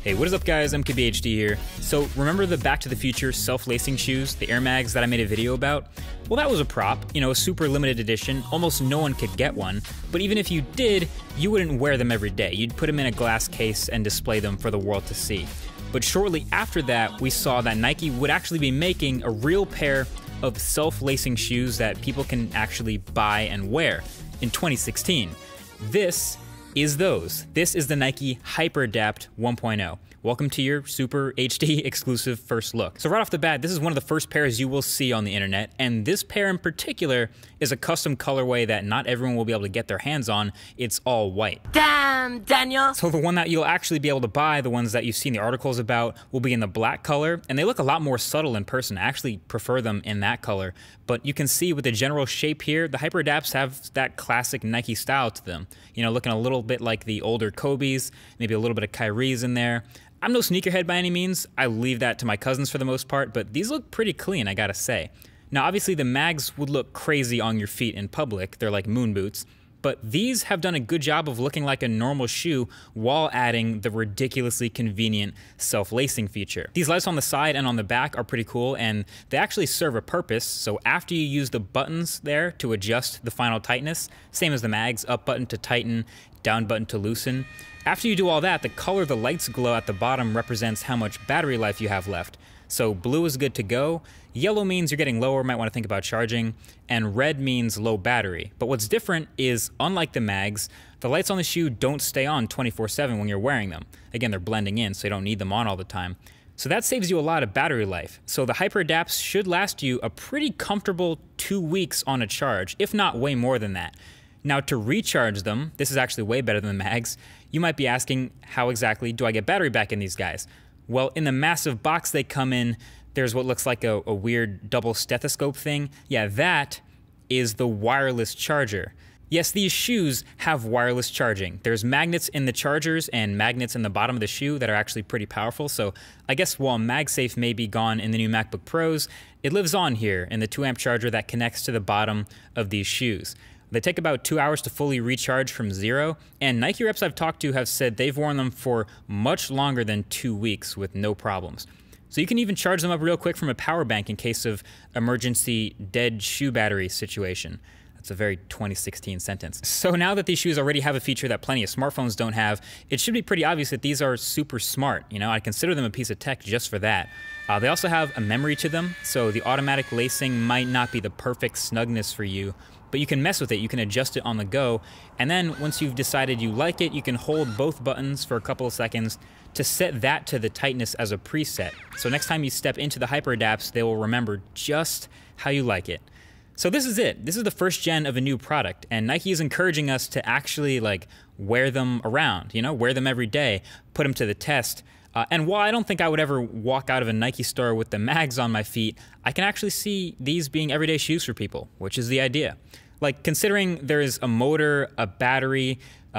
Hey, what is up guys, MKBHD here. So remember the Back to the Future self-lacing shoes, the Air Mags that I made a video about? Well, that was a prop, a super limited edition, almost no one could get one, but even if you did, you wouldn't wear them every day. You'd put them in a glass case and display them for the world to see. But shortly after that, we saw that Nike would actually be making a real pair of self-lacing shoes that people can actually buy and wear in 2016. This is those. This is the Nike HyperAdapt 1.0. Welcome to your super HD exclusive first look. So right off the bat, this is one of the first pairs you will see on the internet, and this pair in particular is a custom colorway that not everyone will be able to get their hands on. It's all white. Damn, Daniel! So the one that you'll actually be able to buy, the ones that you've seen the articles about, will be in the black color, and they look a lot more subtle in person. I actually prefer them in that color, but you can see with the general shape here, the HyperAdapts have that classic Nike style to them. Looking a little bit like the older Kobe's, maybe a little bit of Kyrie's in there. I'm no sneakerhead by any means. I leave that to my cousins for the most part, but these look pretty clean, I gotta say. Now, obviously the mags would look crazy on your feet in public. They're like moon boots. But these have done a good job of looking like a normal shoe while adding the ridiculously convenient self-lacing feature. These lights on the side and on the back are pretty cool, and they actually serve a purpose. So after you use the buttons there to adjust the final tightness, same as the mags, up button to tighten, down button to loosen. After you do all that, the color the lights glow at the bottom represents how much battery life you have left. So blue is good to go, yellow means you're getting lower, might want to think about charging, and red means low battery. But what's different is, unlike the mags, the lights on the shoe don't stay on 24/7 when you're wearing them. Again, they're blending in, so you don't need them on all the time. So that saves you a lot of battery life. So the HyperAdapts should last you a pretty comfortable 2 weeks on a charge, if not way more than that. Now to recharge them, this is actually way better than the mags. You might be asking, how exactly do I get battery back in these guys? Well, in the massive box they come in, there's what looks like a weird double stethoscope thing. Yeah, that is the wireless charger. Yes, these shoes have wireless charging. There's magnets in the chargers and magnets in the bottom of the shoe that are actually pretty powerful. So I guess while MagSafe may be gone in the new MacBook Pros, it lives on here in the 2-amp charger that connects to the bottom of these shoes. They take about 2 hours to fully recharge from zero, and Nike reps I've talked to have said they've worn them for much longer than 2 weeks with no problems. So you can even charge them up real quick from a power bank in case of emergency dead shoe battery situation. That's a very 2016 sentence. So now that these shoes already have a feature that plenty of smartphones don't have, it should be pretty obvious that these are super smart. I consider them a piece of tech just for that. They also have a memory to them, so the automatic lacing might not be the perfect snugness for you, but you can mess with it, you can adjust it on the go, and then once you've decided you like it, you can hold both buttons for a couple of seconds to set that to the tightness as a preset. So next time you step into the HyperAdapts, they will remember just how you like it. So this is it. This is the first gen of a new product, and Nike is encouraging us to actually wear them around, wear them every day, put them to the test. And while I don't think I would ever walk out of a Nike store with the mags on my feet, I can actually see these being everyday shoes for people, which is the idea. Considering there is a motor, a battery,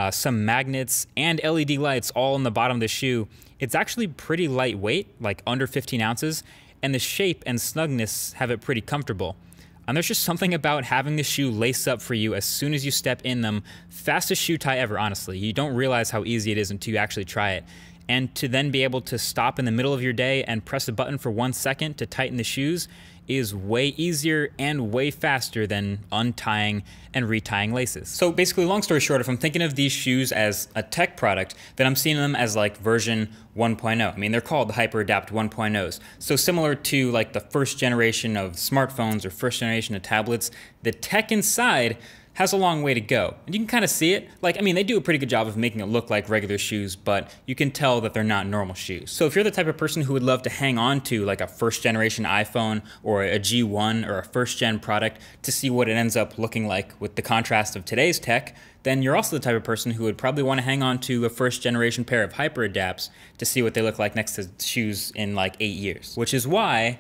some magnets, and LED lights all in the bottom of the shoe, it's actually pretty lightweight, under 15 ounces, and the shape and snugness have it pretty comfortable. And there's just something about having the shoe lace up for you as soon as you step in them. Fastest shoe tie ever, honestly. You don't realize how easy it is until you actually try it. And to then be able to stop in the middle of your day and press a button for 1 second to tighten the shoes is way easier and way faster than untying and retying laces. So basically, long story short, if I'm thinking of these shoes as a tech product, then I'm seeing them as version 1.0. I mean, they're called the HyperAdapt 1.0s. So similar to the first generation of smartphones or first generation of tablets, the tech inside has a long way to go. And you can kind of see it. They do a pretty good job of making it look like regular shoes, but you can tell that they're not normal shoes. So if you're the type of person who would love to hang on to a first generation iPhone or a G1 or a first gen product to see what it ends up looking like with the contrast of today's tech, then you're also the type of person who would probably want to hang on to a first generation pair of HyperAdapts to see what they look like next to shoes in 8 years. Which is why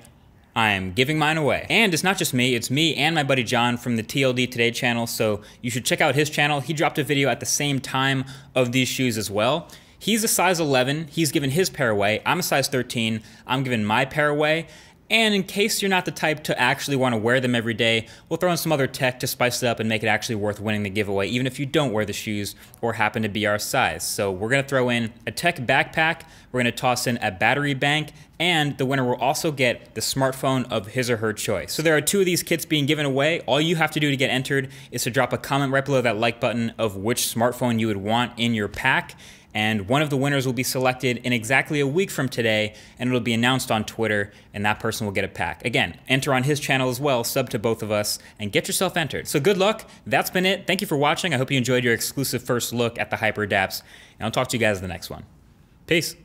I'm giving mine away. And it's not just me, it's me and my buddy John from the TLD Today channel, so you should check out his channel. He dropped a video at the same time of these shoes as well. He's a size 11, he's given his pair away. I'm a size 13, I'm giving my pair away. And in case you're not the type to actually want to wear them every day, we'll throw in some other tech to spice it up and make it actually worth winning the giveaway, even if you don't wear the shoes or happen to be our size. So we're going to throw in a tech backpack, we're going to toss in a battery bank, and the winner will also get the smartphone of his or her choice. So there are 2 of these kits being given away. All you have to do to get entered is to drop a comment right below that like button of which smartphone you would want in your pack. And one of the winners will be selected in exactly a week from today, and it'll be announced on Twitter, and that person will get a pack. Again, enter on his channel as well, sub to both of us, and get yourself entered. So good luck. That's been it. Thank you for watching. I hope you enjoyed your exclusive first look at the HyperAdapts, and I'll talk to you guys in the next one. Peace.